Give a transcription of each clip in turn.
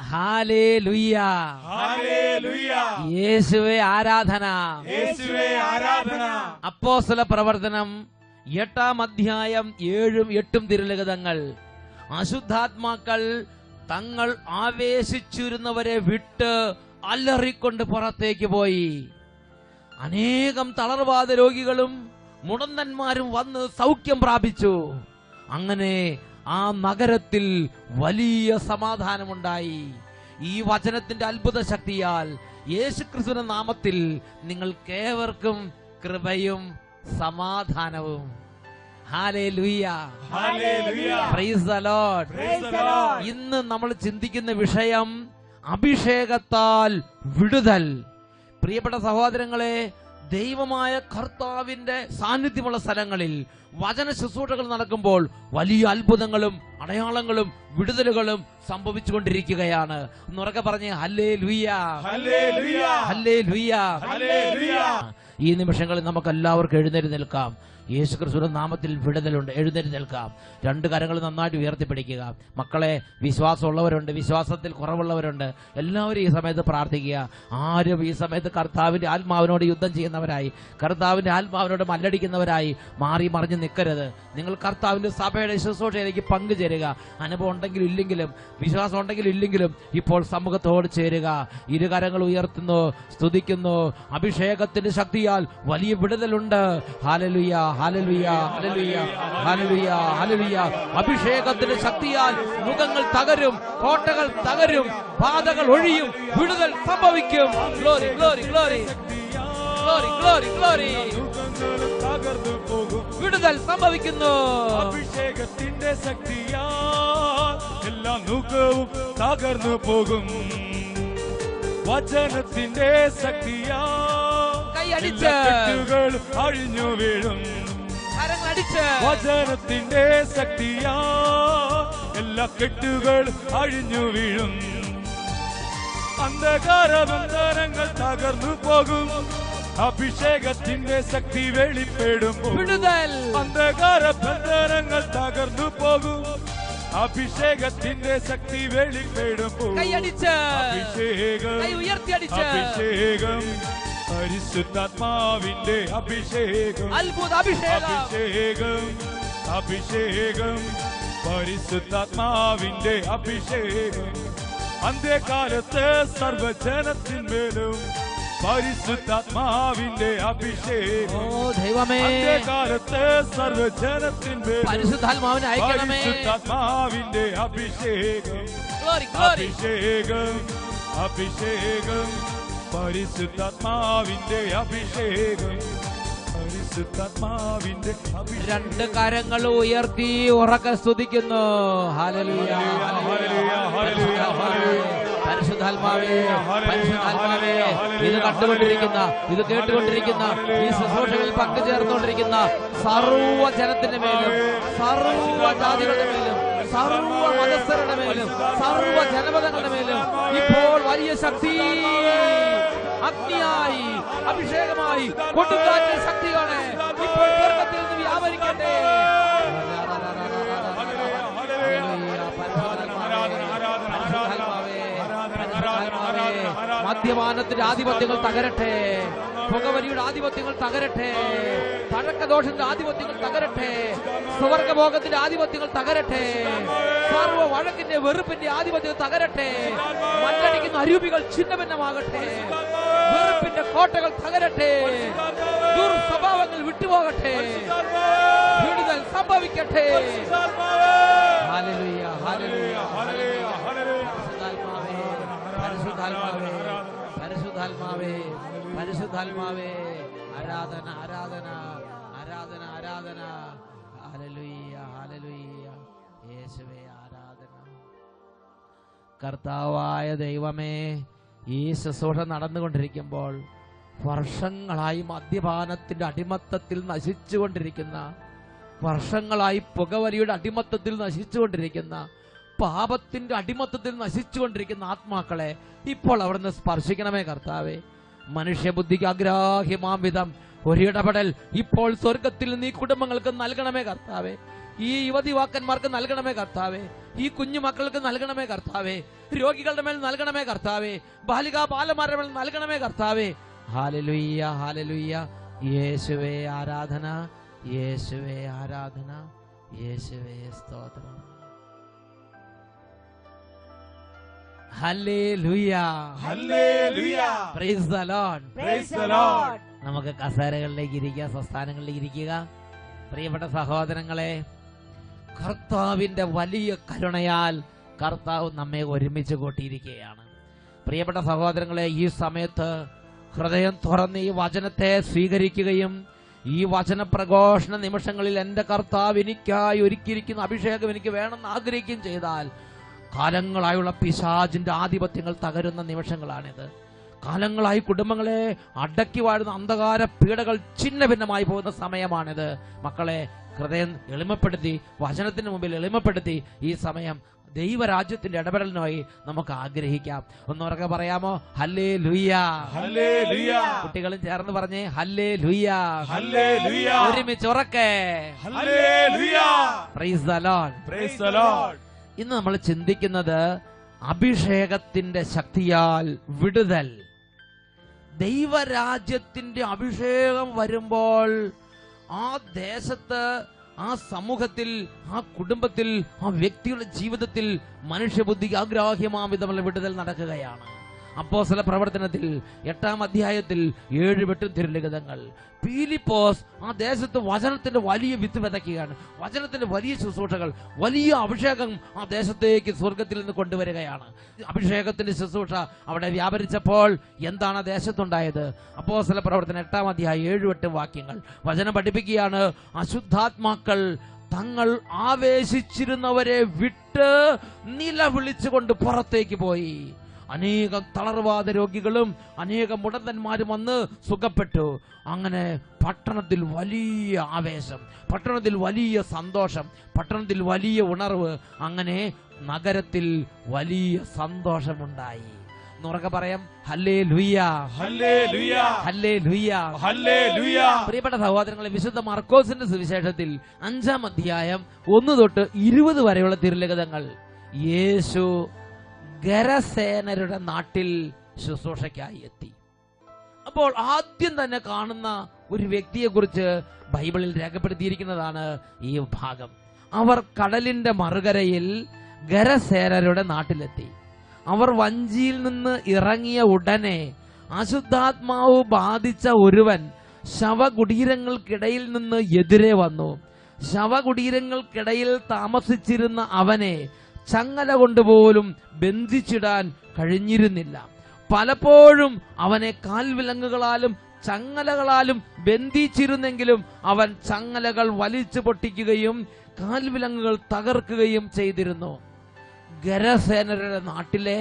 Hallelujah, hallelujah, യേശുവേ ആരാധന, യേശുവേ ആരാധന. അപ്പോസ്തല പ്രവർത്തനം 8-ാം അധ്യായം 7-8 തിരുലിഖിതങ്ങൾ. അശുദ്ധാത്മാക്കൾ തങ്ങൾ ആവേശിച്ചിരുന്നവരെ വിട്ട് അലറിക്കൊണ്ട് പുറത്തേക്ക് പോയി. അനേകം തളർവാദ രോഗികളും മുടന്തന്മാരും വന്ന് സൗഖ്യം പ്രാപിച്ചു. അങ്ങനെ ആ നഗരത്തിൽ വലിയ സമാധാനമുണ്ടായി. ഈ വചനത്തിന്റെ അത്ഭുത ശക്തിയാൽ യേശുക്രിസ്തുവിന്റെ നാമത്തിൽ നിങ്ങൾക്കേവർക്കും കൃപയും സമാധാനവും. Hallelujah, hallelujah, praise the Lord. Praise the Lord. ഇന്ന് നമ്മൾ ചിന്തിക്കുന്ന വിഷയം അഭിഷേകത്താൽ വിടുതൽ. പ്രിയപ്പെട്ട സഹോദരങ്ങളെ, ദൈവമായ കർത്താവിന്റെ സാന്നിധ്യമുള്ള സ്ഥലങ്ങളിൽ വചന ശുശ്രൂഷകൾ നടക്കുമ്പോൾ വലിയ അത്ഭുതങ്ങളും അടയാളങ്ങളും വിടുതലുകളും സംഭവിച്ചുകൊണ്ടിരിക്കുകയാണ്. എന്നുറക്കെ പറഞ്ഞ് ഹല്ലേലൂയ, ഹല്ലേലൂയ, ഹല്ലേലൂയ. ഹല്ലേലൂയ. ഈ നിമിഷങ്ങളിൽ നമുക്ക് എല്ലാവർക്കും എഴുന്നേറ്റ് നിൽക്കാം. യേശുക്രിസ്തുവിന്റെ നാമത്തിൽ വിടുതലുണ്ട്. എഴുന്നേറ്റ് നിൽക്കാം. 2 കരങ്ങൾ നന്നായിട്ട് ഉയർത്തിപ്പിടിക്കുക. മക്കളെ, വിശ്വാസമുള്ളവരുണ്ട്, വിശ്വാസത്തിൽ കുറവുള്ളവരുണ്ട്. എല്ലാവരും ഈ സമയത്ത് പ്രാർത്ഥിക്കുക. ആരും ഈ സമയത്ത് കർത്താവിന്റെ ആത്മാവിനോട് യുദ്ധം ചെയ്യുന്നവരായി, കർത്താവിന്റെ ആത്മാവിനോട് മല്ലടിക്കുന്നവരായി മാറി മറിഞ്ഞ് നിൽക്കരുത്. നിങ്ങൾ കർത്താവിന്റെ സഭയുടെ ശുശ്രൂഷയിലേക്ക് പങ്കുചേരുക. അനുഭവം ഉണ്ടെങ്കിലും ഇല്ലെങ്കിലും, വിശ്വാസം ഉണ്ടെങ്കിലും ഇല്ലെങ്കിലും ഇപ്പോൾ സമൂഹത്തോട് ചേരുക. 2 കരങ്ങൾ ഉയർത്തുന്നു, സ്തുതിക്കുന്നു. അഭിഷേകത്തിന്റെ ശക്തിയാൽ വലിയ വിടുതലുണ്ട്. ഹല്ലേലൂയ, ഹല്ലേലൂയ, ഹല്ലേലൂയ, ഹല്ലേലൂയ, ഹല്ലേലൂയ. അഭിഷേകത്തിന്റെ ശക്തിയാൽ മുഖങ്ങൾ തകരും, കോട്ടകൾ തകരും, ബാധകൾ ഒഴിയും, വിടുതൽ സംഭവിക്കും. Glory, glory, glory, glory, glory, glory. തകർന്നു പോകും, വിടുതൽ സംഭവിക്കുന്നു. അഭിഷേകത്തിന്റെ ശക്തിയാൽ എല്ലാ മുഖവും തകർന്നു പോകും. വചനത്തിന്റെ ശക്തിയാൽ കൈയടിച്ച് അഴിഞ്ഞു വീഴും. കരങ്ങളടിച്ച് വചനത്തിന്റെ ശക്തിയാൽ എല്ലാ കെട്ടുകൾ അഴിഞ്ഞു വീഴും. അന്ധകാര ബന്ധനങ്ങൾ തകർന്നു പോകും. അഭിഷേകത്തിന്റെ ശക്തി വെളിപ്പെടുമ്പോൾ വിടുതൽ. അന്ധകാര ബന്ധനങ്ങൾ തകർന്നു പോകും. അഭിഷേകത്തിന്റെ ശക്തി വെളിപ്പെടുമ്പോൾ കൈയടിച്ച് അഭിഷേകം, കൈ ഉയർത്തിയടിച്ച് അഭിഷേകം, പരിശുദ്ധാത്മാവിന്റെ അഭിഷേകം, അത്ഭുത അഭിഷേകം. അഭിഷേകം, അഭിഷേകം, പരിശുദ്ധാത്മാവിന്റെ അഭിഷേകം. അന്ത്യകാലത്ത് സർവജനത്തിന്മേലും പരിശുദ്ധാത്മാവിന്റെ അഭിഷേകം. ഓ ദൈവമേ, അന്ത്യകാലത്ത് സർവജനത്തിന്മേലും പരിശുദ്ധാത്മാവിനെ അയക്കണമേ. പരിശുദ്ധാത്മാവിന്റെ അഭിഷേകം, ഗ്ലോറി, ഗ്ലോറി. അഭിഷേകം, അഭിഷേകം, പരിശുദ്ധാത്മാവിന്റെ അഭിഷേകം, പരിശുദ്ധാത്മാവിന്റെ അഭിഷേകം. 2 കരങ്ങൾ ഉയർത്തി ഉറക്കെ സ്തുതിക്കുന്നു. ഹല്ലേലൂയ, ഹല്ലേലൂയ, ഹല്ലേലൂയ, ഹല്ലേലൂയ. പരിശുദ്ധാത്മാവേ, പരിശുദ്ധാത്മാവേ, ഇത് കണ്ടുകൊണ്ടിരിക്കുന്ന, ഇത് കേട്ടുകൊണ്ടിരിക്കുന്ന, ഈ ശുശ്രൂഷകളിൽ പങ്കുചേർന്നുകൊണ്ടിരിക്കുന്ന സർവ്വ ജനത്തിന്റെ മേലും, സർവ്വ ജാതികളുടെ മേലും, സർവ്വ മതസ്ഥരുടെ മേലും, സർവ്വ ജനപദങ്ങളുടെ മേലും ഇപ്പോൾ വലിയ ശക്തി, അഗ്നിയായി, അഭിഷേകമായി, കൊടുങ്കാറ്റ് ശക്തിയോടെ ഇപ്പോൾ സ്വർഗ്ഗത്തിൽ നിന്ന് വ്യാപരിക്കട്ടെ. മദ്യപാനത്തിന്റെ ആധിപത്യങ്ങൾ തകരട്ടെ, പുകവലിയുടെ ആധിപത്യങ്ങൾ തകരട്ടെ, പഴക്കദോഷത്തിന്റെ ആധിപത്യങ്ങൾ തകരട്ടെ, സ്വർഗഭോഗത്തിന്റെ ആധിപത്യങ്ങൾ തകരട്ടെ, സർവ്വ വഴക്കിന്റെ വെറുപ്പിന്റെ ആധിപത്യങ്ങൾ തകരട്ടെ, മല്ലടിക്കുന്ന അരൂപികൾ ഛിന്നഭിന്നമാകട്ടെ, വെറുപ്പിന്റെ കോട്ടകൾ തകരട്ടെ, ദുർസ്വഭാവങ്ങൾ വിട്ടുപോകട്ടെ, വിടുതൽ സംഭവിക്കട്ടെ. ഹല്ലേലൂയ, ഹല്ലേലൂയ, ഹല്ലേലൂയ. പരിശുദ്ധാത്മാവേ, പരിശുദ്ധാത്മാവേ, പരിശുദ്ധാത്മാവേ, ആരാധന, ആരാധന, ആരാധന, ആരാധന. Hallelujah, hallelujah. യേശുവേ ആരാധന. കർത്താവായ ദൈവമേ, ഈ ശുശ്രൂഷ നടന്നുകൊണ്ടിരിക്കുമ്പോൾ വർഷങ്ങളായി മദ്യപാനത്തിന്റെ അടിമത്തത്തിൽ നശിച്ചുകൊണ്ടിരിക്കുന്ന, വർഷങ്ങളായി പുകവലിയുടെ അടിമത്തത്തിൽ നശിച്ചുകൊണ്ടിരിക്കുന്ന, പാപത്തിന്റെ അടിമത്തത്തിൽ നശിച്ചുകൊണ്ടിരിക്കുന്ന ആത്മാക്കളെ ഇപ്പോൾ അവിടുന്ന് സ്പർശിക്കണമേ കർത്താവേ. മനുഷ്യബുദ്ധിക്ക് അഗ്രാഹ്യമാം വിധം ഒരിടപെടൽ ഇപ്പോൾ സ്വർഗത്തിൽ നീ കുടുംബങ്ങൾക്ക് നൽകണമേ കർത്താവേ. ഈ യുവതിവാക്കന്മാർക്ക് നൽകണമേ കർത്താവേ. ഈ കുഞ്ഞു മക്കൾക്ക് നൽകണമേ കർത്താവേ. രോഗികളുടെ മേൽ നൽകണമേ കർത്താവേ, ബാലികാ ബാലന്മാരുടെ മേൽ നൽകണമേ കർത്താവേ. Hallelujah, hallelujah. യേശുവേ ആരാധന, യേശുവേ ആരാധന, യേശുവേ സ്തോത്രം. Hallelujah, hallelujah. Praise the Lord, praise the Lord. നമുക്ക് കസേരകളിലേക്ക് ഇരിക്കുക, സ്വസ്ഥാനങ്ങളിലേക്ക് ഇരിക്കുക. പ്രിയപ്പെട്ട സഹോദരങ്ങളെ, കർത്താവിന്റെ വലിയ കരുണയാൽ കർത്താവ് നമ്മെ ഒരുമിച്ച് കൂട്ടിയിരിക്കുകയാണ്. പ്രിയപ്പെട്ട സഹോദരങ്ങളെ, ഈ സമയത്ത് ഹൃദയം തുറന്ന് ഈ വചനത്തെ സ്വീകരിക്കുകയും ഈ വചന പ്രഘോഷണ നിമിഷങ്ങളിൽ എന്റെ കർത്താവ് എനിക്കായി ഒരുക്കിയിരിക്കുന്ന അഭിഷേകം എനിക്ക് വേണമെന്ന് ആഗ്രഹിക്കുകയും ചെയ്താൽ കാലങ്ങളായുള്ള പിശാചിന്റെ ആധിപത്യങ്ങൾ തകരുന്ന നിമിഷങ്ങളാണിത്. കാലങ്ങളായി കുടുംബങ്ങളെ അടക്കി വാഴുന്ന അന്ധകാര പീഡകൾ ഛിന്ന ഭിന്നമായി പോകുന്ന സമയമാണിത്. മക്കളെ, ഹൃദയം എളിമപ്പെടുത്തി, വചനത്തിന് മുമ്പിൽ എളിമപ്പെടുത്തി ഈ സമയം ദൈവരാജ്യത്തിന്റെ ഇടപെടലിനായി നമുക്ക് ആഗ്രഹിക്കാം. ഒന്നുറക്കെ പറയാമോ? Hallelujah, hallelujah. കുട്ടികളും ചേർന്ന് പറഞ്ഞേ ഹല്ലേലൂയ, ഹല്ലേലൂയ. ഒരുമിച്ച് ഉറക്കെ hallelujah. Praise the Lord, praise the Lord. ഇന്ന് നമ്മൾ ചിന്തിക്കുന്നത് അഭിഷേകത്തിന്റെ ശക്തിയാൽ വിടുതൽ. ദൈവരാജ്യത്തിന്റെ അഭിഷേകം വരുമ്പോൾ ആ ദേശത്ത്, ആ സമൂഹത്തിൽ, ആ കുടുംബത്തിൽ, ആ വ്യക്തിയുടെ ജീവിതത്തിൽ മനുഷ്യബുദ്ധിക്ക് അഗ്രാഹ്യമാം വിധമുള്ള വിടുതൽ നടക്കുകയാണ്. അപ്പോസ്തല പ്രവർത്തനത്തിൽ 8-ാം അധ്യായത്തിൽ 7 വെട്ടും തിരുലിഖിതങ്ങൾ. ഫിലിപ്പോസ് ആ ദേശത്ത് വചനത്തിന്റെ വലിയ വിത്ത് വിതയ്ക്കുകയാണ്. വചനത്തിന്റെ വലിയ ശുശ്രൂഷകൾ, വലിയ അഭിഷേകം ആ ദേശത്തേക്ക് സ്വർഗത്തിൽ നിന്ന് കൊണ്ടുവരികയാണ്. അഭിഷേകത്തിന്റെ ശുശ്രൂഷ അവിടെ വ്യാപരിച്ചപ്പോൾ എന്താണ് ആ ദേശത്തുണ്ടായത്? അപ്പോസ്തല പ്രവർത്തനം 8-ാം അധ്യായം 7-8 വാക്യങ്ങൾ വചനം പഠിപ്പിക്കുകയാണ്. അശുദ്ധാത്മാക്കൾ തങ്ങൾ ആവേശിച്ചിരുന്നവരെ വിട്ട് നിലവിളിച്ചുകൊണ്ട് പുറത്തേക്ക് പോയി. അനേകം തളർവാദ രോഗികളും അനേകം മുടന്തന്മാരും വന്ന് സുഖപ്പെട്ടു. അങ്ങനെ പട്ടണത്തിൽ വലിയ ആവേശം, പട്ടണത്തിൽ വലിയ സന്തോഷം, പട്ടണത്തിൽ വലിയ ഉണർവ്. അങ്ങനെ നഗരത്തിൽ വലിയ സന്തോഷമുണ്ടായി. എന്നുറക്കെ പറയാം ഹല്ലേലൂയ, ഹല്ലേലൂയ, ഹല്ലേലൂയ, ഹല്ലേലൂയ. പ്രിയപ്പെട്ട സഹോദരങ്ങളെ, വിശുദ്ധ മർക്കോസിന്റെ സുവിശേഷത്തിൽ 5-ാം അധ്യായം 1 തൊട്ട് 20 വരെയുള്ള തിരുലിഖിതങ്ങൾ യേശു ഗരസേനരുടെ നാട്ടിൽ ശുശ്രൂഷയ്ക്കായി എത്തി. അപ്പോൾ ആദ്യം തന്നെ കാണുന്ന ഒരു വ്യക്തിയെ കുറിച്ച് ബൈബിളിൽ രേഖപ്പെടുത്തിയിരിക്കുന്നതാണ് ഈ ഭാഗം. അവർ കടലിന്റെ മറുകരയിൽ ഗരസേനരുടെ നാട്ടിലെത്തി. അവർ വഞ്ചിയിൽ നിന്ന് ഇറങ്ങിയ ഉടനെ അശുദ്ധാത്മാവ് ബാധിച്ച ഒരുവൻ ശവകുടീരങ്ങൾക്കിടയിൽ നിന്ന് എതിരെ വന്നു. ശവകുടീരങ്ങൾക്കിടയിൽ താമസിച്ചിരുന്ന അവനെ ചങ്ങല കൊണ്ടുപോലും ബന്ധിച്ചിടാൻ കഴിഞ്ഞിരുന്നില്ല. പലപ്പോഴും അവനെ കാൽവിലങ്ങുകളാലും ചങ്ങലകളാലും ബന്ധിച്ചിരുന്നെങ്കിലും അവൻ ചങ്ങലകൾ വലിച്ചു പൊട്ടിക്കുകയും കാൽവിലങ്ങുകൾ തകർക്കുകയും ചെയ്തിരുന്നു. ഗരസേനരുടെ നാട്ടിലെ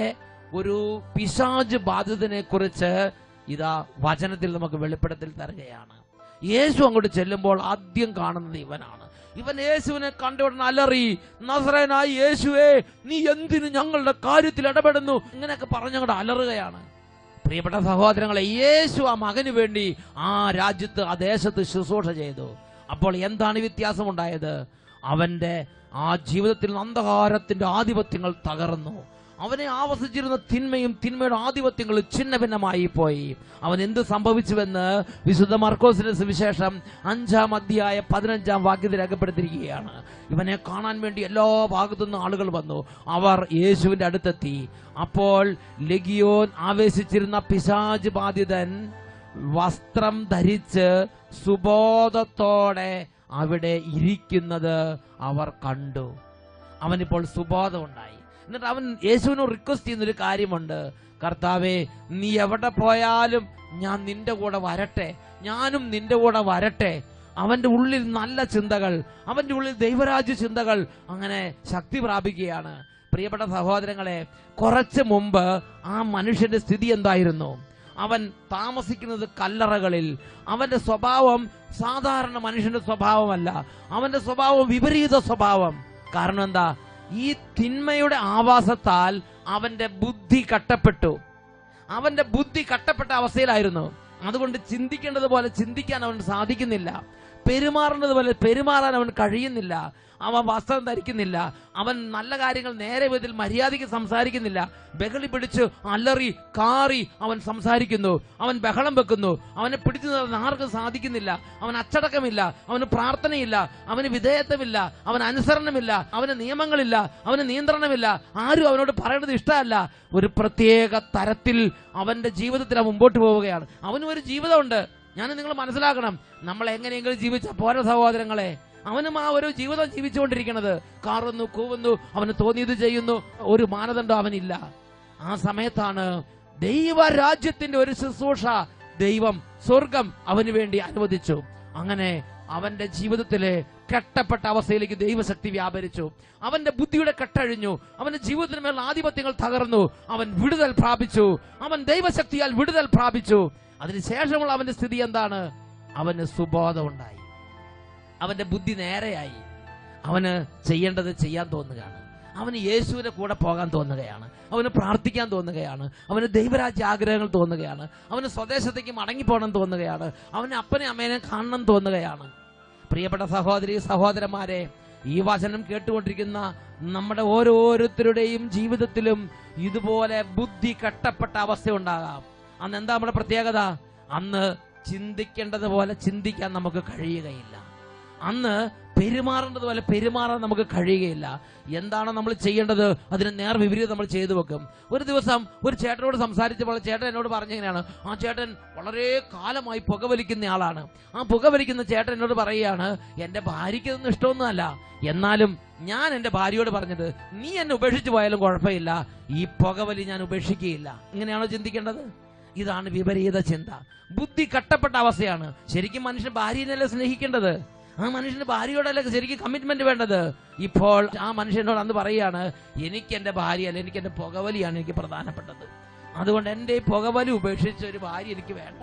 ഒരു പിശാച് ബാധിതനെ കുറിച്ച് ഇതാ വചനത്തിൽ നമുക്ക് വെളിപ്പെടുത്തൽ തരികയാണ്. യേശു അങ്ങോട്ട് ചെല്ലുമ്പോൾ ആദ്യം കാണുന്നത് ഇവനാണ്. ഇവൻ യേശുവിനെ കണ്ടുടനെ അലറി, നസറേയനായ യേശുവേ, നീ എന്തിനു ഞങ്ങളുടെ കാര്യത്തിൽ ഇടപെടുന്നു? ഇങ്ങനെയൊക്കെ പറഞ്ഞങ്ങോട്ട് അലറുകയാണ്. പ്രിയപ്പെട്ട സഹോദരങ്ങളെ, യേശു ആ മകന് വേണ്ടി ആ രാജ്യത്ത്, ആ ദേശത്ത് ശുശ്രൂഷ ചെയ്തു. അപ്പോൾ എന്താണ് വ്യത്യാസമുണ്ടായത്? അവന്റെ ആ ജീവിതത്തിൽ അന്ധകാരത്തിന്റെ ആധിപത്യങ്ങൾ തകർന്നു. അവനെ ആവസിച്ചിരുന്ന തിന്മയുടെ ആധിപത്യങ്ങൾ ഛിന്ന ഭിന്നമായി പോയി. അവൻ എന്ത് സംഭവിച്ചുവെന്ന് വിശുദ്ധ മർക്കോസിന്റെ സുവിശേഷം 5-ാം അധ്യായം 15-ാം വാക്യത്തിൽ രേഖപ്പെടുത്തിയിരിക്കുകയാണ്. ഇവനെ കാണാൻ വേണ്ടി എല്ലാ ഭാഗത്തുനിന്നും ആളുകൾ വന്നു. അവർ യേശുവിന്റെ അടുത്തെത്തി. അപ്പോൾ ലെഗിയോൻ ആവേശിച്ചിരുന്ന പിശാച് ബാധിതൻ വസ്ത്രം ധരിച്ച് സുബോധത്തോടെ അവിടെ ഇരിക്കുന്നത് അവർ കണ്ടു. അവനിപ്പോൾ സുബോധമുണ്ടായി. എന്നിട്ട് അവൻ യേശുവിനോട് റിക്വസ്റ്റ് ചെയ്യുന്നൊരു കാര്യമുണ്ട്. കർത്താവേ, നീ എവിടെ പോയാലും ഞാൻ നിന്റെ കൂടെ വരട്ടെ, ഞാനും നിന്റെ കൂടെ വരട്ടെ. അവന്റെ ഉള്ളിൽ നല്ല ചിന്തകൾ, അവന്റെ ഉള്ളിൽ ദൈവരാജ്യ ചിന്തകൾ അങ്ങനെ ശക്തി പ്രാപിക്കുകയാണ്. പ്രിയപ്പെട്ട സഹോദരങ്ങളെ, കുറച്ച് മുമ്പ് ആ മനുഷ്യന്റെ സ്ഥിതി എന്തായിരുന്നു? അവൻ താമസിക്കുന്നത് കല്ലറകളിൽ. അവന്റെ സ്വഭാവം സാധാരണ മനുഷ്യന്റെ സ്വഭാവമല്ല. അവന്റെ സ്വഭാവം വിപരീത സ്വഭാവം. കാരണം എന്താ? ഈ തിന്മയുടെ ആവാസത്താൽ അവന്റെ ബുദ്ധി കട്ടപ്പെട്ടു. അവന്റെ ബുദ്ധി കട്ടപ്പെട്ട അവസ്ഥയിലായിരുന്നു. അതുകൊണ്ട് ചിന്തിക്കേണ്ടതുപോലെ ചിന്തിക്കാൻ അവന് സാധിക്കുന്നില്ല. പെരുമാറേണ്ടത് പോലെ പെരുമാറാൻ അവൻ കഴിയുന്നില്ല. അവൻ വസ്ത്രം ധരിക്കുന്നില്ല, അവൻ നല്ല കാര്യങ്ങൾ നേരെ വിധത്തിൽ മര്യാദയ്ക്ക് സംസാരിക്കുന്നില്ല. ബഹളി പിടിച്ച് അലറി കാറി അവൻ സംസാരിക്കുന്നു, അവൻ ബഹളം വെക്കുന്നു. അവനെ പിടിച്ചു നിർത്താൻ ആർക്കും സാധിക്കുന്നില്ല. അവൻ അച്ചടക്കമില്ല, അവന് പ്രാർത്ഥനയില്ല, അവന് വിധേയത്വമില്ല, അവന് അനുസരണമില്ല, അവന് നിയമങ്ങളില്ല, അവന് നിയന്ത്രണമില്ല. ആരും അവനോട് പറയേണ്ടത് ഇഷ്ടമല്ല. ഒരു പ്രത്യേക തരത്തിൽ അവന്റെ ജീവിതത്തിൽ അവൻ മുമ്പോട്ട് പോവുകയാണ്. അവനും ഒരു ജീവിതമുണ്ട്. ഞാൻ നിങ്ങൾ മനസ്സിലാക്കണം, നമ്മൾ എങ്ങനെയെങ്കിലും ജീവിച്ച പോരാ സഹോദരങ്ങളെ. അവനും ആ ഒരു ജീവിതം ജീവിച്ചുകൊണ്ടിരിക്കുന്നത്. കാറുന്നു, കൂവുന്നു, അവന് തോന്നിയത് ചെയ്യുന്നു, ഒരു മാനദണ്ഡം അവനില്ല. ആ സമയത്താണ് ദൈവരാജ്യത്തിന്റെ ഒരു ശുശ്രൂഷ ദൈവം സ്വർഗം അവന് വേണ്ടി അനുവദിച്ചു. അങ്ങനെ അവന്റെ ജീവിതത്തിലെ കെട്ടപ്പെട്ട അവസ്ഥയിലേക്ക് ദൈവശക്തി വ്യാപരിച്ചു. അവന്റെ ബുദ്ധിയുടെ കെട്ടഴിഞ്ഞു, അവന്റെ ജീവിതത്തിന് മേലുള്ള ആധിപത്യങ്ങൾ തകർന്നു. അവൻ വിടുതൽ പ്രാപിച്ചു, അവൻ ദൈവശക്തിയാൽ വിടുതൽ പ്രാപിച്ചു. അതിനുശേഷമുള്ള അവന്റെ സ്ഥിതി എന്താണ്? അവന് സുബോധം ഉണ്ടായി, അവന്റെ ബുദ്ധി നേരെയായി, അവന് ചെയ്യേണ്ടത് ചെയ്യാൻ തോന്നുകയാണ്, അവന് യേശുവിന്റെ കൂടെ പോകാൻ തോന്നുകയാണ്, അവന് പ്രാർത്ഥിക്കാൻ തോന്നുകയാണ്, അവന് ദൈവരാജ്യ ആഗ്രഹങ്ങൾ തോന്നുകയാണ്, അവന് സ്വദേശത്തേക്ക് മടങ്ങിപ്പോകണം തോന്നുകയാണ്, അവന് അപ്പനെ അമ്മേനെ കാണണം തോന്നുകയാണ്. പ്രിയപ്പെട്ട സഹോദരി സഹോദരന്മാരെ, ഈ വചനം കേട്ടുകൊണ്ടിരിക്കുന്ന നമ്മുടെ ഓരോരുത്തരുടെയും ജീവിതത്തിലും ഇതുപോലെ ബുദ്ധി കെട്ടപ്പെട്ട അവസ്ഥ ഉണ്ടാകാം. അന്ന് എന്താ നമ്മുടെ പ്രത്യേകത? അന്ന് ചിന്തിക്കേണ്ടത് പോലെ ചിന്തിക്കാൻ നമുക്ക് കഴിയുകയില്ല. അന്ന് പെരുമാറേണ്ടതുപോലെ പെരുമാറാൻ നമുക്ക് കഴിയുകയില്ല. എന്താണോ നമ്മൾ ചെയ്യേണ്ടത് അതിന് നേർ വിപരീതം നമ്മൾ ചെയ്തു വെക്കും. ഒരു ദിവസം ഒരു ചേട്ടനോട് സംസാരിച്ചപ്പോൾ ചേട്ടൻ എന്നോട് പറഞ്ഞെങ്ങനെയാണ്, ആ ചേട്ടൻ വളരെ കാലമായി പുകവലിക്കുന്ന ആളാണ്. ആ പുകവലിക്കുന്ന ചേട്ടൻ എന്നോട് പറയുകയാണ്, എന്റെ ഭാര്യയ്ക്ക് ഇതൊന്നും ഇഷ്ടമൊന്നുമല്ല, എന്നാലും ഞാൻ എന്റെ ഭാര്യയോട് പറഞ്ഞത്, നീ എന്നെ ഉപേക്ഷിച്ചു പോയാലും കുഴപ്പമില്ല, ഈ പുകവലി ഞാൻ ഉപേക്ഷിക്കുകയില്ല. ഇങ്ങനെയാണോ ചിന്തിക്കേണ്ടത്? ഇതാണ് വിപരീത ചിന്ത. ബുദ്ധി കെട്ടപ്പെട്ട അവസ്ഥയാണ്. ശരിക്കും മനുഷ്യൻ ഭാര്യനല്ലേ സ്നേഹിക്കേണ്ടത്? ആ മനുഷ്യന് ഭാര്യയോടല്ലേ ശരിക്കും കമ്മിറ്റ്മെന്റ് വേണ്ടത്? ഇപ്പോൾ ആ മനുഷ്യനോട് അന്ന് പറയുകയാണ്, എനിക്ക് എന്റെ ഭാര്യയല്ല, എനിക്ക് എന്റെ പുകവലിയാണ് എനിക്ക് പ്രധാനപ്പെട്ടത്. അതുകൊണ്ട് എന്റെ ഈ പുകവലി ഉപേക്ഷിച്ച ഒരു ഭാര്യ എനിക്ക് വേണ്ട.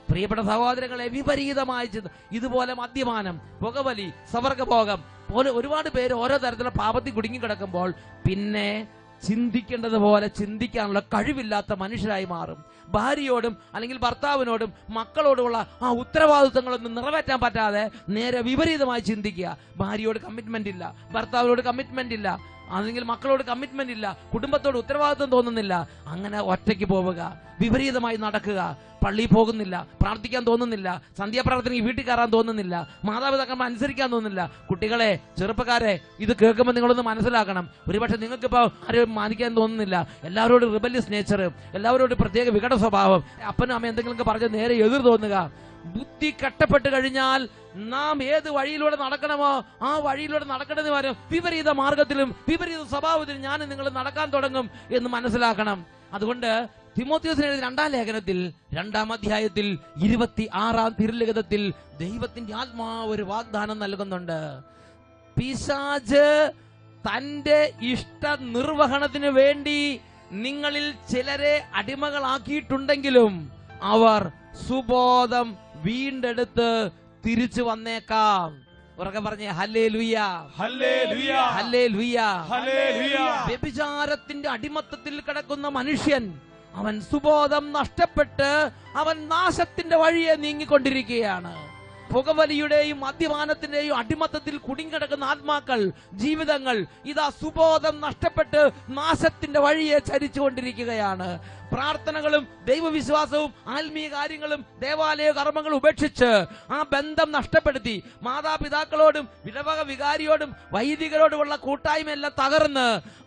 പ്രിയപ്പെട്ട സഹോദരങ്ങളെ, വിപരീതമായ ചിന്ത, ഇതുപോലെ മദ്യപാനം, പുകവലി, സവർഗഭോഗം പോലെ ഒരുപാട് പേര് ഓരോ തരത്തിലുള്ള പാപത്തിൽ കുടുങ്ങിക്കിടക്കുമ്പോൾ പിന്നെ ചിന്തിക്കേണ്ടത് പോലെ ചിന്തിക്കാനുള്ള കഴിവില്ലാത്ത മനുഷ്യരായി മാറും. ഭാര്യയോടും അല്ലെങ്കിൽ ഭർത്താവിനോടും മക്കളോടുമുള്ള ആ ഉത്തരവാദിത്വങ്ങളൊന്നും നിറവേറ്റാൻ പറ്റാതെ നേരെ വിപരീതമായി ചിന്തിക്കുക. ഭാര്യയോട് കമ്മിറ്റ്മെന്റ് ഇല്ല, ഭർത്താവിനോട് കമ്മിറ്റ്മെന്റ് ഇല്ല, അല്ലെങ്കിൽ മക്കളോട് കമ്മിറ്റ്മെന്റ് ഇല്ല, കുടുംബത്തോട് ഉത്തരവാദിത്വം തോന്നുന്നില്ല. അങ്ങനെ ഒറ്റയ്ക്ക് പോവുക, വിപരീതമായി നടക്കുക, പള്ളിയിൽ പോകുന്നില്ല, പ്രാർത്ഥിക്കാൻ തോന്നുന്നില്ല, സന്ധ്യാപ്രാർത്ഥനയ്ക്ക് വീട്ടിൽ കയറാൻ തോന്നുന്നില്ല, മാതാപിതാക്കളെ അനുസരിക്കാൻ തോന്നുന്നില്ല. കുട്ടികളെ, ചെറുപ്പക്കാരെ, ഇത് കേൾക്കുമ്പോൾ നിങ്ങളൊന്ന് മനസ്സിലാക്കണം. ഒരുപക്ഷെ നിങ്ങൾക്കിപ്പോ ആരും മാനിക്കാൻ തോന്നുന്നില്ല. എല്ലാവരോടും റിബല്യസ് നേച്ചർ, എല്ലാവരോടും പ്രത്യേക വികട സ്വഭാവം, അപ്പനും അമ്മ എന്തെങ്കിലും പറഞ്ഞ് നേരെ എതിർ തോന്നുക. ബുദ്ധി കെട്ടപ്പെട്ട് കഴിഞ്ഞാൽ നാം ഏത് വഴിയിലൂടെ നടക്കണമോ ആ വഴിയിലൂടെ നടക്കേണ്ടത് വരും വിപരീത മാർഗത്തിലും വിപരീത സ്വഭാവത്തിലും ഞാൻ നിങ്ങൾ നടക്കാൻ തുടങ്ങും എന്ന് മനസ്സിലാക്കണം. അതുകൊണ്ട് തിമോത്തിയോസിന് എഴുതിയ 2-ാം ലേഖനത്തിൽ 2-ാം അധ്യായത്തിൽ 26-ാം തിരുലിഖിതത്തിൽ ദൈവത്തിന്റെ ആത്മാവ് ഒരു വാഗ്ദാനം നൽകുന്നുണ്ട്. പിശാച് തന്റെ ഇഷ്ട നിർവഹണത്തിന് വേണ്ടി നിങ്ങളിൽ ചിലരെ അടിമകളാക്കിയിട്ടുണ്ടെങ്കിലും അവർ സുബോധം വീണ്ടെടുത്ത് തിരിച്ചു വന്നേക്കാം. ഉറക്കെ പറഞ്ഞേ ഹല്ലേലൂയ, ഹല്ലേലൂയ, ഹല്ലേലൂയ, ഹല്ലേലൂയ. വ്യഭിചാരത്തിന്റെ അടിമത്തത്തിൽ കിടക്കുന്ന മനുഷ്യൻ, അവൻ സുബോധം നഷ്ടപ്പെട്ട് അവൻ നാശത്തിന്റെ വഴിയെ നീങ്ങിക്കൊണ്ടിരിക്കുകയാണ്. പുകവലിയുടെയും മദ്യപാനത്തിന്റെയും അടിമത്തത്തിൽ കുടുങ്ങിക്കിടക്കുന്ന ആത്മാക്കൾ, ജീവിതങ്ങൾ ഇതാ സുബോധം നഷ്ടപ്പെട്ട് നാശത്തിന്റെ വഴിയെ ചരിച്ചുകൊണ്ടിരിക്കുകയാണ്. പ്രാർത്ഥനകളും ദൈവവിശ്വാസവും ആത്മീയ കാര്യങ്ങളും ദേവാലയ കർമ്മങ്ങളും ഉപേക്ഷിച്ച് ആ ബന്ധം നഷ്ടപ്പെടുത്തി മാതാപിതാക്കളോടും വിധവക വികാരിയോടും വൈദികരോടുമുള്ള കൂട്ടായ്മയെല്ലാം തകർന്ന്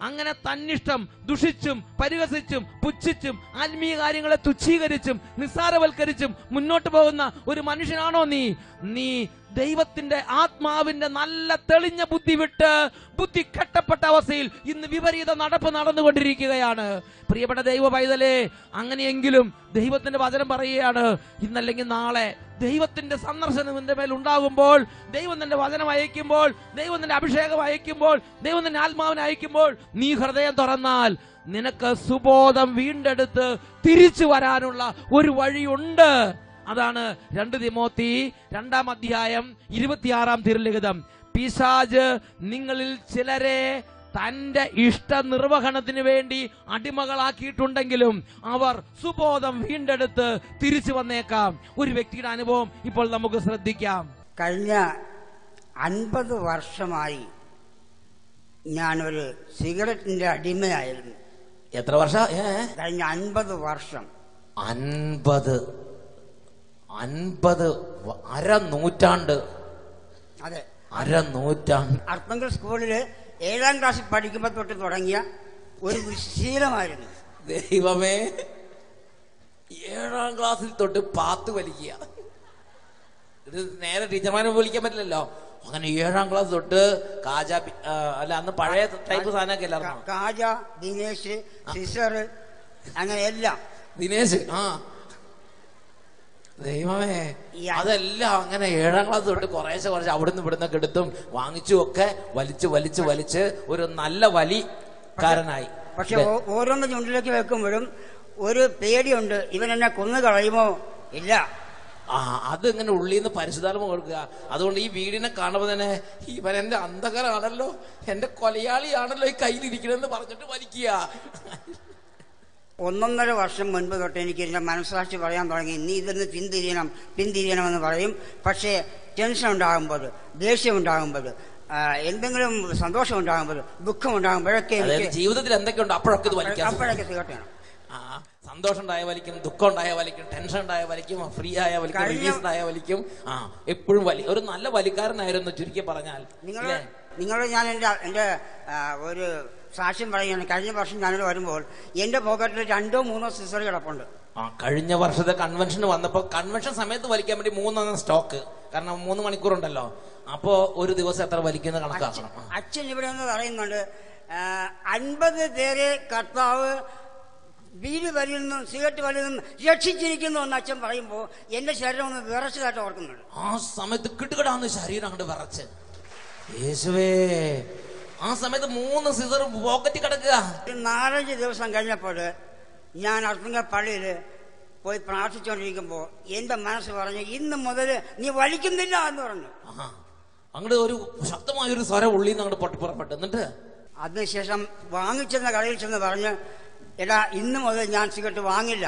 അങ്ങനെ തന്നിഷ്ടം ദുഷിച്ചും പരിഹസിച്ചും പുച്ഛിച്ചും ആത്മീയ കാര്യങ്ങളെ തുച്ഛീകരിച്ചും നിസ്സാരവൽക്കരിച്ചും മുന്നോട്ട് പോകുന്ന ഒരു മനുഷ്യനാണോ നീ ദൈവത്തിന്റെ ആത്മാവിന്റെ നല്ല തെളിഞ്ഞ ബുദ്ധി വിട്ട് ബുദ്ധി കെട്ടപ്പെട്ട അവസ്ഥയിൽ ഇന്ന് വിപരീത നടപ്പ് നടന്നുകൊണ്ടിരിക്കുകയാണ്. പ്രിയപ്പെട്ട ദൈവ പൈതലേ, അങ്ങനെയെങ്കിലും ദൈവത്തിന്റെ വചനം പറയുകയാണ്, ഇന്നല്ലെങ്കിൽ നാളെ ദൈവത്തിന്റെ സന്ദർശനം നിന്റെ മേൽ ഉണ്ടാകുമ്പോൾ, ദൈവം നിന്റെ വചനം അയക്കുമ്പോൾ, ദൈവം നിന്റെ അഭിഷേകം അയക്കുമ്പോൾ, ദൈവം നിന്റെ ആത്മാവിനെ അയക്കുമ്പോൾ നീ ഹൃദയം തുറന്നാൽ നിനക്ക് സുബോധം വീണ്ടെടുത്ത് തിരിച്ചു വരാനുള്ള ഒരു വഴിയുണ്ട്. അതാണ് 2 തിമോത്തി 2-ാം അധ്യായം 26-ാം തിരുലിഖിതം. പിശാച് നിങ്ങളിൽ ചിലരെ തന്റെ ഇഷ്ട നിർവഹണത്തിന് വേണ്ടി അടിമകളാക്കിയിട്ടുണ്ടെങ്കിലും അവർ സുബോധം വീണ്ടെടുത്ത് തിരിച്ചു വന്നേക്കാം. ഒരു വ്യക്തിയുടെ അനുഭവം ഇപ്പോൾ നമുക്ക് ശ്രദ്ധിക്കാം. കഴിഞ്ഞ 50 വർഷമായി ഞാനൊരു സിഗരറ്റിന്റെ അടിമയായിരുന്നു. എത്ര വർഷം? കഴിഞ്ഞ 50 വർഷം. 50 അരനൂറ്റാണ്ട്. അതെ, അരനൂറ്റാണ്ട്. അർപ്പങ്കൽ സ്കൂളില് 7ാം ക്ലാസ്സിൽ പഠിക്കുമ്പോൾ തൊട്ട് തുടങ്ങിയ ഒരു ശീലമായിരുന്നു. ദൈവമേ, 7ാം ക്ലാസ്സിൽ തൊട്ട് പാത്ത് വലിക്കുക. ഇത് നേരെ ടീച്ചർമാരെ വിളിക്കാൻ പറ്റില്ലല്ലോ. അങ്ങനെ 7ാം ക്ലാസ് തൊട്ട് കാജ, അല്ല അന്ന് പഴയ ടൈപ്പ് സാധനമൊക്കെ എല്ലാവർക്കും കാജ, ദിനേശ്, സിസർ, അങ്ങനെ എല്ലാം. ദിനേശ്, ദൈവമേ, അതെല്ലാം അങ്ങനെ 7ാം ക്ലാസ് തൊട്ട് കുറേശ്ശെ അവിടുന്ന് ഇവിടുന്ന് എടുത്തും വാങ്ങിച്ചും ഒക്കെ വലിച്ച് ഒരു നല്ല വലിക്കാരനായി. പക്ഷെ ഓരോന്ന് ചുണ്ടിലേക്ക് വെക്കുമ്പോഴും ഒരു പേടിയുണ്ട്, ഇവൻ എന്നെ കൊന്നു കളയുമോ? ഇല്ല. അതിങ്ങനെ ഉള്ളിന്ന് പരിശുദ്ധാത്മ കൊടുക്കുക. അതുകൊണ്ട് ഈ വീടിനെ കാണുമ്പോൾ തന്നെ ഇവൻ എന്റെ അന്ധകരാണല്ലോ, എന്റെ കൊലയാളിയാണല്ലോ ഈ കയ്യിലിരിക്കണെന്ന് പറഞ്ഞിട്ട് വലിക്കുക. 1.5 വർഷം മുൻപ് തൊട്ട് എനിക്ക് എന്റെ മനസ്സാക്ഷി പറയാൻ തുടങ്ങി, നീ ഇതിന്ന് പിന്തിരിയണമെന്ന് പറയും. പക്ഷേ ടെൻഷൻ ഉണ്ടാകുമ്പോൾ, ദേഷ്യം ഉണ്ടാകുമ്പോൾ, എന്തെങ്കിലും സന്തോഷം ഉണ്ടാകുമ്പോൾ, ദുഃഖം ഉണ്ടാകുമ്പോഴൊക്കെ ജീവിതത്തിൽ എന്തൊക്കെയുണ്ടോ അപ്പോഴൊക്കെ സിഗരറ്റ് വേണം. സന്തോഷം ഉണ്ടായ വലിക്കും, ദുഃഖം ഉണ്ടായ വലിക്കും, ടെൻഷൻ ഉണ്ടായ വലിക്കും, ഫ്രീ ആയ വലിക്കും, റിലീസ് ആയ വലിക്കും. എപ്പോഴും ഒരു നല്ല വലിക്കാരനായിരുന്നു ചുരുക്കി പറഞ്ഞാൽ. നിങ്ങൾ ഞാൻ എന്റെ ഒരു സാക്ഷ്യം പറയുകയാണ്. കഴിഞ്ഞ വർഷം ഞാനിവിടെ വരുമ്പോൾ എന്റെ പോക്കറ്റിൽ 2 or 3 സിസർ കിടപ്പുണ്ട്. കഴിഞ്ഞ വർഷത്തെ കൺവെൻഷന് വന്നപ്പോ കൺവെൻഷൻ സമയത്ത് വലിക്കാൻ വേണ്ടി 3 സ്റ്റോക്ക്, കാരണം 3 മണിക്കൂറുണ്ടല്ലോ. അപ്പോ ഒരു ദിവസം എത്ര വലിക്കുന്ന കണക്കാക്കണം. അച്ഛൻ ഇവിടെ നിന്ന് പറയുന്നുണ്ട്, 50 പേരെ കർത്താവ് ബീഡി വലിയിൽ നിന്നും സിഗരറ്റ് വലിയിൽ നിന്നും രക്ഷിച്ചിരിക്കുന്നു എന്ന് അച്ഛൻ പറയുമ്പോ എന്റെ ശരീരം ഒന്ന് വിറച്ചതായിട്ട് ഓർക്കുന്നുണ്ട്. ആ സമയത്ത് കിട്ടുകിടാന്ന് ശരീരം അങ്ങോട്ട് വിറച്ച്, യേശുവേ, ആ സമയത്ത് 3 സിസർ പോക്കറ്റിൽ കിടക്കുക. 4-5 ദിവസം കഴിഞ്ഞപ്പോൾ ഞാൻ അർത്തുങ്ക പള്ളിയിൽ പോയി പ്രാർത്ഥിച്ചുകൊണ്ടിരിക്കുമ്പോ എന്റെ മനസ്സ് പറഞ്ഞു, ഇന്ന് മുതൽ നീ വലിക്കുന്നില്ല എന്ന് പറഞ്ഞു. അങ്ങോട്ട് ഒരു ശക്തമായൊരു സ്വരം ഉള്ളിൽ നിന്ന് അങ്ങോട്ട് പൊട്ടിപ്പുറപ്പെട്ടു. എന്നിട്ട് അതിനുശേഷം വാങ്ങിച്ചെന്ന കടയിൽ ചെന്ന് പറഞ്ഞ്, എടാ, ഇന്ന് മുതൽ ഞാൻ സിഗരറ്റ് വാങ്ങില്ല.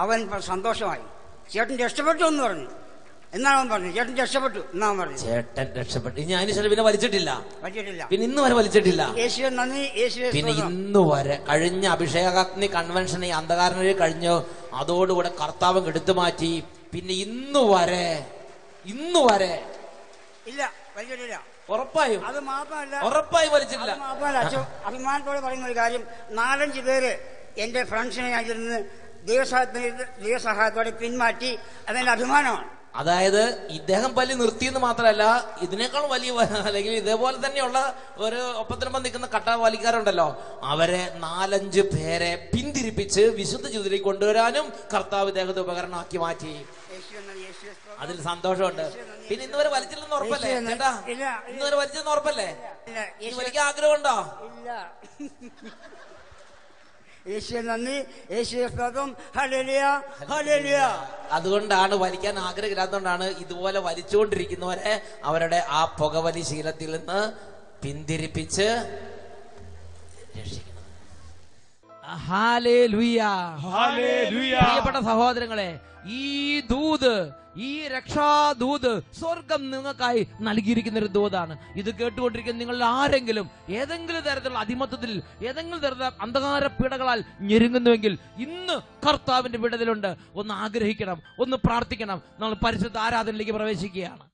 അവൻ സന്തോഷമായി. ചേട്ടൻ രക്ഷപ്പെട്ടു എന്ന് പറഞ്ഞു. എന്നാണ് അവൻ പറഞ്ഞു, ചേട്ടൻ രക്ഷപ്പെട്ടു എന്നാവൻ പറഞ്ഞു. ചേട്ടൻ രക്ഷപ്പെട്ടു. ഇനി അതിന് ശേഷം പിന്നെ വലിച്ചിട്ടില്ല. പിന്നെ ഇന്ന് വരെ വലിച്ചിട്ടില്ല. യേശുവേ നന്ദി. പിന്നെ ഇന്ന് വരെ കഴിഞ്ഞ അഭിഷേകാഗ്നി കൺവെൻഷൻ ഈ അന്ധകാരനിൽ കഴിഞ്ഞു. അതോടുകൂടെ കർത്താവ് എടുത്തു മാറ്റി. പിന്നെ ഇന്ന് വരെ ഇല്ല, വലിച്ചിട്ടില്ല. ഉറപ്പായും. അത് മാത്രമല്ല, ഉറപ്പായി വലിച്ചിട്ടില്ല. മാത്രമല്ല, അഭിമാനത്തോടെ പറയുന്ന ഒരു കാര്യം, 4-5 പേര് എന്റെ ഫ്രണ്ട്സിനെ അതിരുന്ന് ദൈവസഹായത്തോടെ പിന്മാറ്റി. അതെന്റെ അഭിമാനമാണ്. അതായത് ഇദ്ദേഹം വലി നിർത്തിയെന്ന് മാത്രമല്ല, ഇതിനേക്കാൾ വലിയ, അല്ലെങ്കിൽ ഇതേപോലെ തന്നെയുള്ള ഒരു ഒപ്പത്തിനൊപ്പം നിൽക്കുന്ന കട്ട വലിക്കാരുണ്ടല്ലോ, അവരെ 4-5 പേരെ പിന്തിരിപ്പിച്ച് വിശുദ്ധ ജീവിതത്തിലേക്ക് കൊണ്ടുവരാനും കർത്താവ് ഇദ്ദേഹത്തെ ഉപകരണമാക്കി മാറ്റി. അതിൽ സന്തോഷമുണ്ട്. പിന്നെ ഇന്ന് വരെ വലിച്ചില്ലെന്ന് ഉറപ്പല്ലേ ചേട്ടാ? ഇന്ന് വരെ വലിച്ചെന്ന് ഉറപ്പല്ലേ? വലിക്കാൻ ആഗ്രഹമുണ്ടോ? ഇല്ല. യേശുവേ നന്ദി, യേശുവേ സ്തോത്രം, ഹല്ലേലൂയ, ഹല്ലേലൂയ. അതുകൊണ്ടാണ് വലിക്കാൻ ആഗ്രഹമില്ലാത്തതുകൊണ്ടാണ് ഇതുപോലെ വലിച്ചുകൊണ്ടിരിക്കുന്നവരെ അവരുടെ ആ പുകവലി ശീലത്തിൽ നിന്ന് പിന്തിരിപ്പിച്ച് രക്ഷിക്കുന്നത്. Hallelujah, hallelujah. പ്രിയപ്പെട്ട സഹോദരങ്ങളെ, ഈ ദൂത്, ഈ രക്ഷാദൂത് സ്വർഗം നിങ്ങൾക്കായി നൽകിയിരിക്കുന്ന ഒരു ദൂതാണ്. ഇത് കേട്ടുകൊണ്ടിരിക്കുന്ന നിങ്ങൾ ആരെങ്കിലും ഏതെങ്കിലും തരത്തിലുള്ള അടിമത്തത്തിൽ, ഏതെങ്കിലും തരത്തിലുള്ള അന്ധകാര പീഡകളാൽ ഞെരുങ്ങുന്നുവെങ്കിൽ ഇന്ന് കർത്താവിന്റെ വിടുതലുണ്ട്. ഒന്ന് ആഗ്രഹിക്കണം, ഒന്ന് പ്രാർത്ഥിക്കണം. നമ്മൾ പരിശുദ്ധ ആരാധനയിലേക്ക് പ്രവേശിക്കുകയാണ്.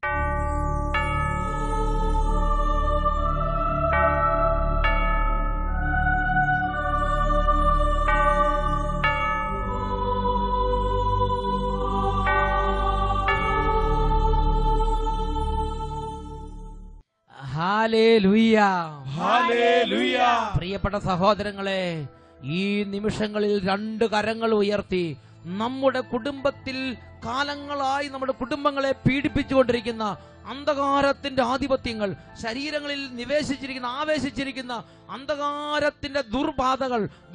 പ്രിയപ്പെട്ട സഹോദരങ്ങളെ, ഈ നിമിഷങ്ങളിൽ 2 കരങ്ങൾ ഉയർത്തി നമ്മുടെ കുടുംബത്തിൽ കാലങ്ങളായി നമ്മുടെ കുടുംബങ്ങളെ പീഡിപ്പിച്ചുകൊണ്ടിരിക്കുന്ന അന്ധകാരത്തിന്റെ ആധിപത്യങ്ങൾ, ശരീരങ്ങളിൽ നിവേശിച്ചിരിക്കുന്ന, ആവേശിച്ചിരിക്കുന്ന അന്ധകാരത്തിന്റെ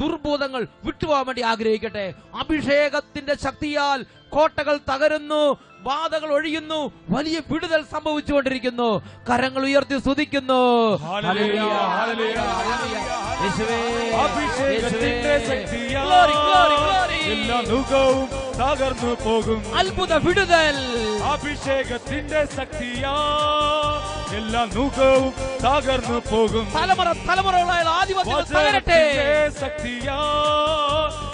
ദുർബോധങ്ങൾ വിട്ടുപോകാൻ വേണ്ടി ആഗ്രഹിക്കട്ടെ. അഭിഷേകത്തിന്റെ ശക്തിയാൽ കോട്ടകൾ തകരുന്നു, ബാധകൾ ഒഴിയുന്നു, വലിയ വിടുതൽ സംഭവിച്ചുകൊണ്ടിരിക്കുന്നു. കരങ്ങൾ ഉയർത്തി സ്തുതിക്കുന്നു. യേശുവേ, അഭിഷേകത്തിന്റെ ശക്തിയാ Glory, glory, glory. എല്ലാ നുകവും തകർന്നു പോകും. അത്ഭുത വിടുതൽ. അഭിഷേകത്തിന്റെ ശക്തിയാ എല്ലാ നുകവും തകർന്നു പോകും. തലമുറ തലമുറകളായ ആധിപത്യം തകരട്ടെ. ശക്തിയാ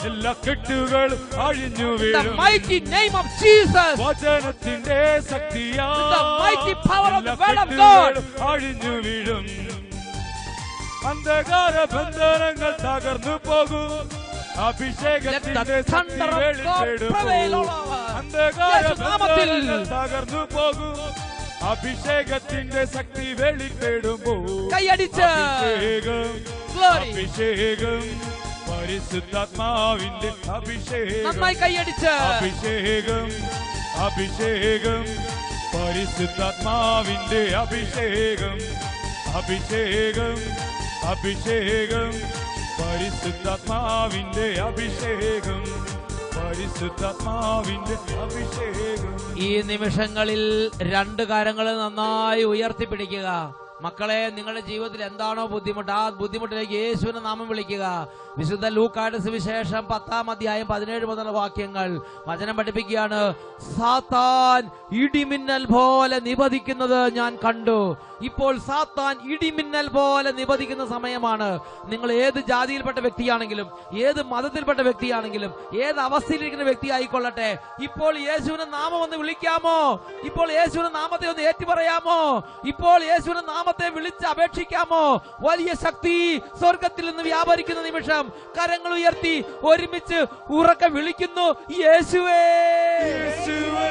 എല്ലാ കെട്ടുകളും അഴിഞ്ഞു The വീഴും. mighty name of Jesus. വചനത്തിന്റെ ശക്തിയാ The mighty power of the എല്ലാ word of God. കെട്ടുകളും അഴിഞ്ഞു വീഴും. അന്ധകാര ബന്ധനങ്ങൾ തകർന്നു പോകും. അഭിഷേകത്തിന്റെ Let the Shakti thunder of God വെളിപ്പെടും. prevail all over. അന്ധകാര യേശുനാമത്തിൽ. ബന്ധനങ്ങൾ തകർന്നു പോകും. അഭിഷേകത്തിന്റെ ശക്തി വെളിപ്പെടുമ്പോൾ കൈയടിച്ച്. അഭിഷേകം Glory. അഭിഷേകം പരിശുദ്ധാത്മാവിന്റെ അഭിഷേകം നന്നായി കൈയടിച്ച്. അഭിഷേകം അഭിഷേകം പരിശുദ്ധാത്മാവിന്റെ അഭിഷേകം അഭിഷേകം അഭിഷേകം പരിശുദ്ധാത്മാവിന്റെ അഭിഷേകം പരിശുദ്ധാത്മാവിന്റെ അഭിഷേകം. ഈ നിമിഷങ്ങളിൽ രണ്ട് കരങ്ങൾ നന്നായി ഉയർത്തിപ്പിടിക്കുക. മക്കളെ, നിങ്ങളുടെ ജീവിതത്തിൽ എന്താണോ ബുദ്ധിമുട്ട്, ആ ബുദ്ധിമുട്ടിലേക്ക് യേശുവിന്റെ നാമം വിളിക്കുക. വിശുദ്ധ ലൂക്കായുടെ സുവിശേഷം 10-ാം അധ്യായം 17 മുതലുള്ള വാക്യങ്ങൾ വചനം പഠിപ്പിക്കുകയാണ്. സാത്താൻ ഇടിമിന്നൽ പോലെ നിപതിക്കുന്നത് ഞാൻ കണ്ടു. ഇപ്പോൾ സാത്താൻ ഇടിമിന്നൽ പോലെ നിപതിക്കുന്ന സമയമാണ്. നിങ്ങൾ ഏത് ജാതിയിൽപ്പെട്ട വ്യക്തിയാണെങ്കിലും, ഏത് മതത്തിൽപ്പെട്ട വ്യക്തിയാണെങ്കിലും, ഏത് അവസ്ഥയിലിരിക്കുന്ന വ്യക്തി ആയിക്കൊള്ളട്ടെ, ഇപ്പോൾ യേശുവിന്റെ നാമം ഒന്ന് വിളിക്കാമോ? ഇപ്പോൾ യേശുവിന്റെ നാമത്തെ ഒന്ന് ഏറ്റുപറയാമോ? ഇപ്പോൾ യേശുവിന്റെ നാമത്തെ വിളിച്ച് അപേക്ഷിക്കാമോ? വലിയ ശക്തി സ്വർഗത്തിൽ നിന്ന് വ്യാപരിക്കുന്ന നിമിഷം കരങ്ങൾ ഉയർത്തി ഒരുമിച്ച് ഉറക്കെ വിളിക്കുന്നു, യേശുവേ, യേശുവേ